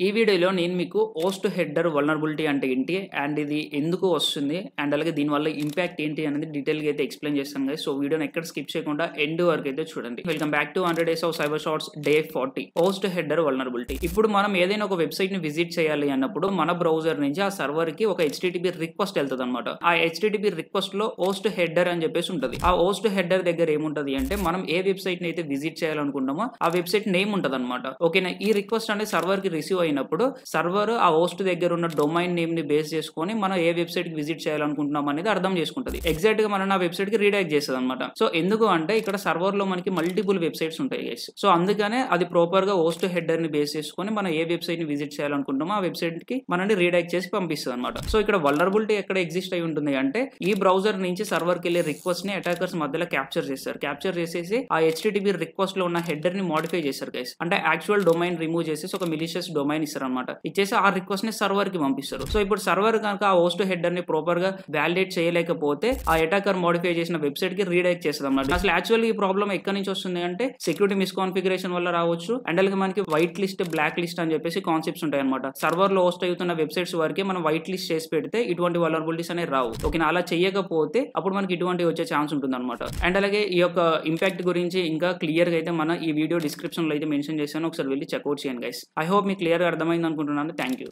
ఈ వీడియోలో నేను మీకు హోస్ట్ హెడర్ వల్నరబిలిటీ అంటే ఏంటి అండ్ ఇది ఎందుకు వస్తుంది అండ్ అలాగే దీనివల్ల ఇంపాక్ట్ ఏంటి అనేది డీటెయిల్గా అయితే ఎక్స్ప్లెయిన్ చేస్తాను గైస్. సో వీడియోని ఎక్కడ స్కిప్ చేయకుండా ఎండ్ వరకు అయితే చూడండి. Welcome back to 100 Days of Cyber Shorts day 40 host header vulnerability. ఇప్పుడు మనం ఏదైనా ఒక వెబ్సైట్ ని విజిట్ చేయాలి అన్నప్పుడు మన బ్రౌజర్ నుంచి ఆ సర్వర్ కి ఒక HTTP రిక్వెస్ట్ వెళ్తుంది అనమాట. ఆ HTTP రిక్వెస్ట్ లో హోస్ట్ హెడర్ అని చెప్పేసి ఉంటుంది. ఆ హోస్ట్ హెడర్ దగ్గర ఏముంటది అంటే మనం ఏ వెబ్సైట్ ని అయితే విజిట్ చేయాలనుకుంటామో ఆ వెబ్సైట్ నేమ్ ఉంటది అనమాట. ఓకేనా, ఈ రిక్వెస్ట్ అనేది సర్వర్ కి రిసీవ్ అయినప్పుడు సర్వర్ ఆ హోస్ట్ దగ్గర ఉన్న డొమైన్ నేమ్ ని బేస్ చేసుకొని మనం ఏ వెబ్సైట్ కి విజిట్ చేయాలనుకుంటున్నాం అనేది అర్థం చేసుకుంటది. ఎగ్జాక్ట్ గా మనం ఆ వెబ్సైట్ కి రీడైరెక్ట్ చేస్తుంది అనమాట. సో ఎందుకు అంటే ఇక్కడ సర్వర్ లో మనకి మల్టిపుల్ వెబ్సైట్స్ ఉంటాయి గైస్. సో అందుకనే అది ప్రాపర్ గా హోస్ట్ హెడర్ ని బేస్ చేసుకొని మనం ఏ వెబ్సైట్ ని విజిట్ చేయాలనుకుంటామో ఆ వెబ్సైట్ కి మనల్ని రీడైరెక్ట్ చేసి పంపిస్తుంది అనమాట. సో ఇక్కడ వల్నరబిలిటీ ఎక్కడ ఎగ్జిస్ట్ అయి ఉంటుంది అంటే ఈ బ్రౌజర్ నుంచి సర్వర్ కి వెళ్ళే రిక్వెస్ట్ ని అటాకర్స్ మధ్యలో క్యాప్చర్ చేస్తారు. క్యాప్చర్ చేసేసి ఆ HTTP రిక్వెస్ట్ లో ఉన్న హెడర్ ని మోడిఫై చేస్తారు గైస్. అంటే యాక్చువల్ డొమైన్ రిమూవ్ చేసేసి ఒక మిలిషియస్ డొమైన్ ఇస్తారు అనమాట. ఇచ్చేసి ఆ రిక్వెస్ట్ ని సర్వర్ కి పంపిస్తారు. సో ఇప్పుడు సర్వర్ కనుక ఆ హోస్ట్ హెడర్ ని ప్రాపర్ గా వాలిడేట్ చేయలేకపోతే ఆ అటాకర్ మోడిఫై చేసిన వెబ్సైట్ కి రీడైరెక్ట్ చేస్తుంది అన్నమాట. అసలు యాక్చువల్ ఈ ప్రాబ్లం ఎక్కడి నుంచి వస్తుంది అంటే సెక్యూరిటీ మిస్కాన్ఫిగరేషన్ వల్ల రావచ్చు. అండ్ అలాగే మనకి వైట్ లిస్ట్, బ్లాక్ లిస్ట్ అని చెప్పేసి కాన్సెప్ట్స్ ఉంటాయి అనమాట. సర్వర్ లో హోస్ట్ అవుతున్న వెబ్సైట్స్ వరకే మనం వైట్ లిస్ట్ చేసి పెడితే ఇటువంటి వల్నరబిలిటీస్ అనేవి రావు. ఓకేనా, అలా చేయకపోతే అప్పుడు మనకి ఇటువంటి వచ్చే ఛాన్స్ ఉంటుంది అనమాట. అండ్ అలాగే ఈ యొక్క ఇంపాక్ట్ గురించి ఇంకా క్లియర్ గా అయితే మన ఈ వీడియో డిస్క్రిప్షన్ లో అయితే మెన్షన్ చేశాను. ఒకసారి వెళ్ళి చెక్అౌట్ చేయండి గైస్. ఐ హోప్ మీకు క్లియర్ గా అర్థమైంది అనుకుంటున్నాను. Thank you.